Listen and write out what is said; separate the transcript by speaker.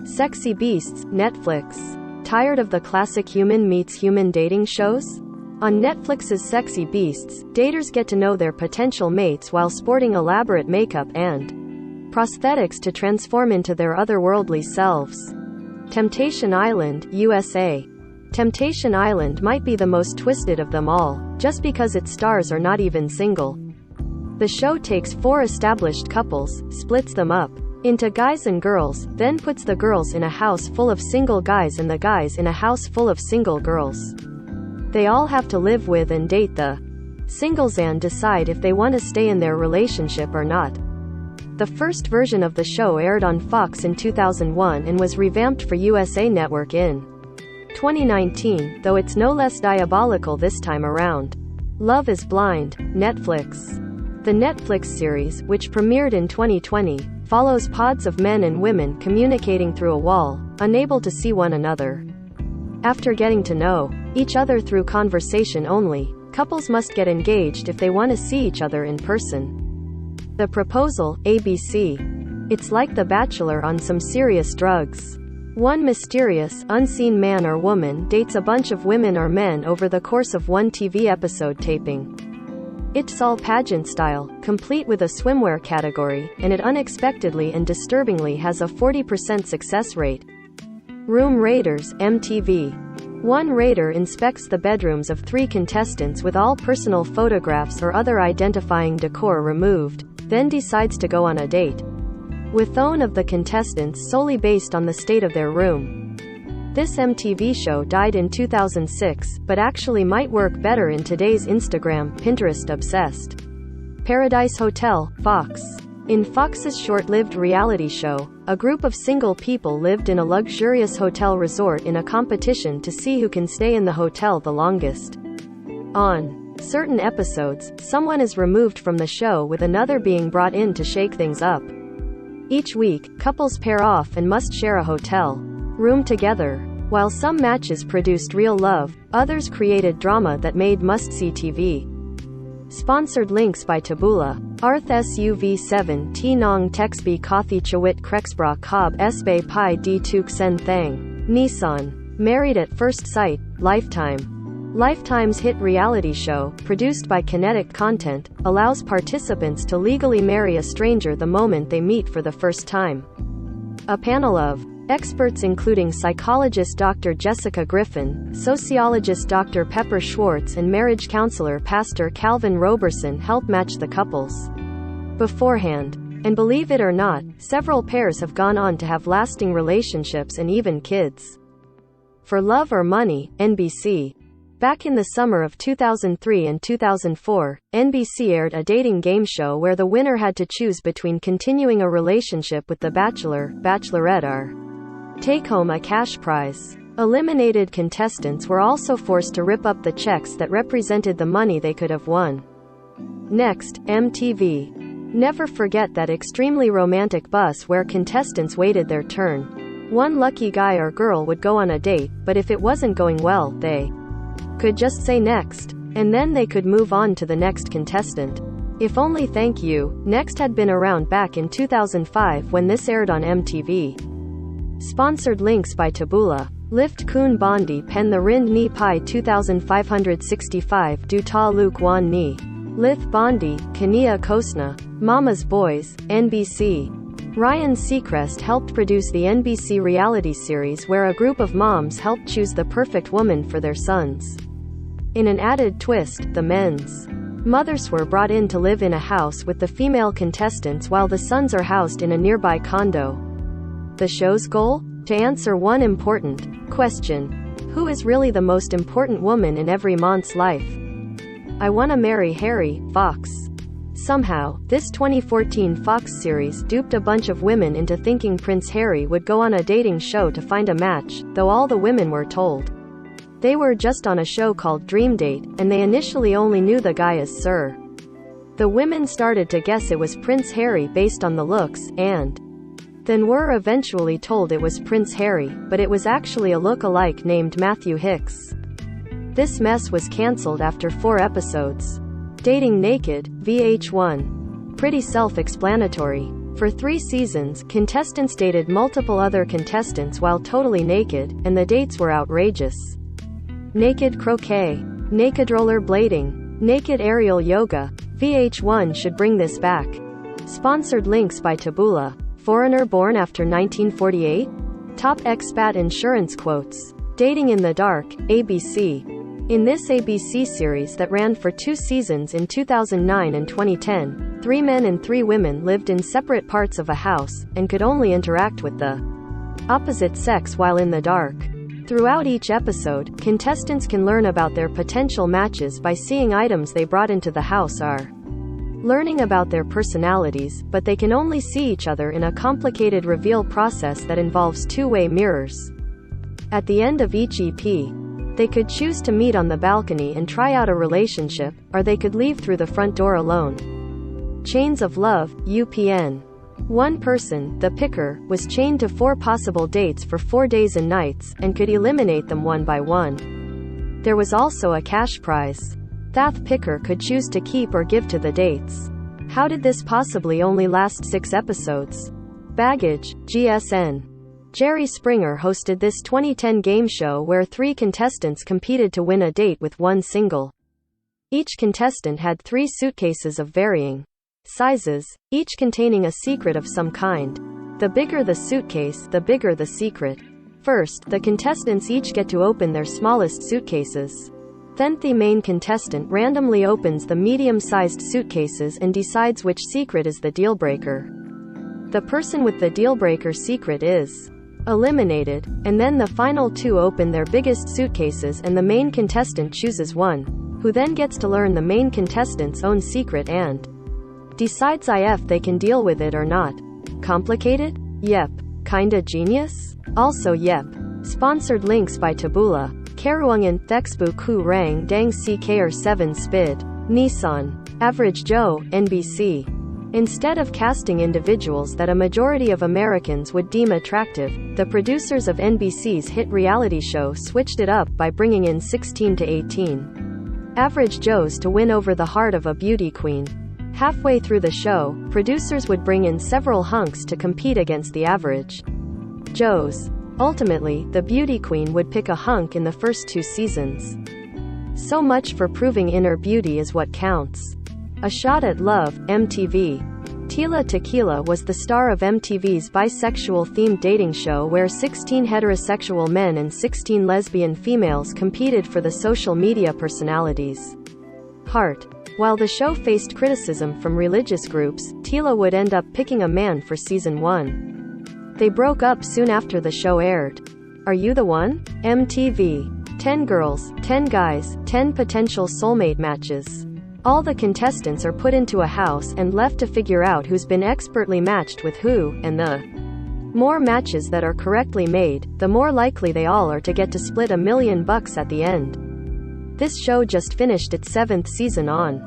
Speaker 1: Sexy Beasts, Netflix. Tired of the classic human meets human dating shows? On Netflix's Sexy Beasts, daters get to know their potential mates while sporting elaborate makeup and prosthetics to transform into their otherworldly selves. Temptation Island, USA. Temptation Island might be the most twisted of them all, just because its stars are not even single. The show takes 4 established couples, splits them up into guys and girls, then puts the girls in a house full of single guys and the guys in a house full of single girls. They all have to live with and date the singles and decide if they want to stay in their relationship or not. The first version of the show aired on Fox in 2001 and was revamped for USA Network in 2019, though it's no less diabolical this time around. Love is Blind, Netflix. The Netflix series, which premiered in 2020, follows pods of men and women communicating through a wall, unable to see one another. After getting to know each other through conversation only, couples must get engaged if they want to see each other in person. The Proposal, ABC. It's like The Bachelor on some serious drugs. One mysterious, unseen man or woman dates a bunch of women or men over the course of one TV episode taping. It's all pageant style, complete with a swimwear category, and it unexpectedly and disturbingly has a 40% success rate. Room Raiders, MTV. One raider inspects the bedrooms of 3 contestants with all personal photographs or other identifying decor removed, then decides to go on a date with one of the contestants solely based on the state of their room. This MTV show died in 2006, but actually might work better in today's Instagram, Pinterest obsessed. Paradise Hotel, Fox. In Fox's short-lived reality show, a group of single people lived in a luxurious hotel resort in a competition to see who can stay in the hotel the longest. On certain episodes, someone is removed from the show with another being brought in to shake things up. Each week, couples pair off and must share a hotel room together. While some matches produced real love, others created drama that made must-see TV. Sponsored links by Taboola. Arth SUV7 T Nong Texby Kothi Chawit Krexbra Cobb Sbei Pai D Tuk Sen Thang. Nissan. Married at First Sight, Lifetime. Lifetime's hit reality show, produced by Kinetic Content, allows participants to legally marry a stranger the moment they meet for the first time. A panel of experts including psychologist Dr. Jessica Griffin, sociologist Dr. Pepper Schwartz and marriage counselor Pastor Calvin Roberson help match the couples beforehand. And believe it or not, several pairs have gone on to have lasting relationships and even kids. For Love or Money, NBC. Back in the summer of 2003 and 2004, NBC aired a dating game show where the winner had to choose between continuing a relationship with The Bachelor, Bachelorette or take home a cash prize. Eliminated contestants were also forced to rip up the checks that represented the money they could have won. Next, MTV. Never forget that extremely romantic bus where contestants waited their turn. One lucky guy or girl would go on a date, but if it wasn't going well, they could just say next. And then they could move on to the next contestant. If Only Thank You, Next had been around back in 2005 when this aired on MTV. Sponsored links by Taboola. Lift Kun Bondi Pen the Rind Ni Pai 2565 Du Ta Luke Wan Ni. Lith Bondi, Kania Kosna. Mama's Boys, NBC. Ryan Seacrest helped produce the NBC reality series where a group of moms helped choose the perfect woman for their sons. In an added twist, the men's mothers were brought in to live in a house with the female contestants while the sons are housed in a nearby condo. The show's goal? To answer one important question. Who is really the most important woman in every man's life? I Wanna Marry Harry, Fox. Somehow, this 2014 Fox series duped a bunch of women into thinking Prince Harry would go on a dating show to find a match, though all the women were told they were just on a show called Dream Date, and they initially only knew the guy as Sir. The women started to guess it was Prince Harry based on the looks, and then were eventually told it was Prince Harry, but it was actually a look-alike named Matthew Hicks. This mess was cancelled after 4 episodes. Dating Naked, VH1. Pretty self-explanatory. For 3 seasons, contestants dated multiple other contestants while totally naked, and the dates were outrageous. Naked croquet, naked rollerblading, naked aerial yoga. VH1 should bring this back. Sponsored links by Taboola. Foreigner born after 1948? Top expat insurance quotes. Dating in the Dark, ABC. In this ABC series that ran for 2 seasons in 2009 and 2010, 3 men and 3 women lived in separate parts of a house, and could only interact with the opposite sex while in the dark. Throughout each episode, contestants can learn about their potential matches by seeing items they brought into the house or learning about their personalities, but they can only see each other in a complicated reveal process that involves 2-way mirrors. At the end of each EP, they could choose to meet on the balcony and try out a relationship, or they could leave through the front door alone. Chains of Love, UPN. One person, the picker, was chained to 4 possible dates for 4 days and nights, and could eliminate them one by one. There was also a cash prize. That picker could choose to keep or give to the dates. How did this possibly only last 6 episodes? Baggage, GSN. Jerry Springer hosted this 2010 game show where 3 contestants competed to win a date with one single. Each contestant had 3 suitcases of varying sizes, each containing a secret of some kind. The bigger the suitcase, the bigger the secret. First, the contestants each get to open their smallest suitcases. Then the main contestant randomly opens the medium-sized suitcases and decides which secret is the deal-breaker. The person with the deal-breaker secret is eliminated, and then the final 2 open their biggest suitcases and the main contestant chooses one, who then gets to learn the main contestant's own secret and decides if they can deal with it or not. Complicated? Yep. Kinda genius? Also yep. Sponsored links by Taboola. Karuangan, Thexbu Ku Rang Dang CKR7 Spid. Nissan. Average Joe, NBC. Instead of casting individuals that a majority of Americans would deem attractive, the producers of NBC's hit reality show switched it up by bringing in 16 to 18 average Joes to win over the heart of a beauty queen. Halfway through the show, producers would bring in several hunks to compete against the average Joes. Ultimately, the beauty queen would pick a hunk in the first 2 seasons. So much for proving inner beauty is what counts. A Shot at Love, MTV. Tila Tequila was the star of MTV's bisexual-themed dating show where 16 heterosexual men and 16 lesbian females competed for the social media personalities' heart. While the show faced criticism from religious groups, Tila would end up picking a man for season 1. They broke up soon after the show aired. Are You the One? MTV. 10 girls, 10 guys, 10 potential soulmate matches. All the contestants are put into a house and left to figure out who's been expertly matched with who, and the more matches that are correctly made, the more likely they all are to get to split $1 million at the end. This show just finished its 7th season on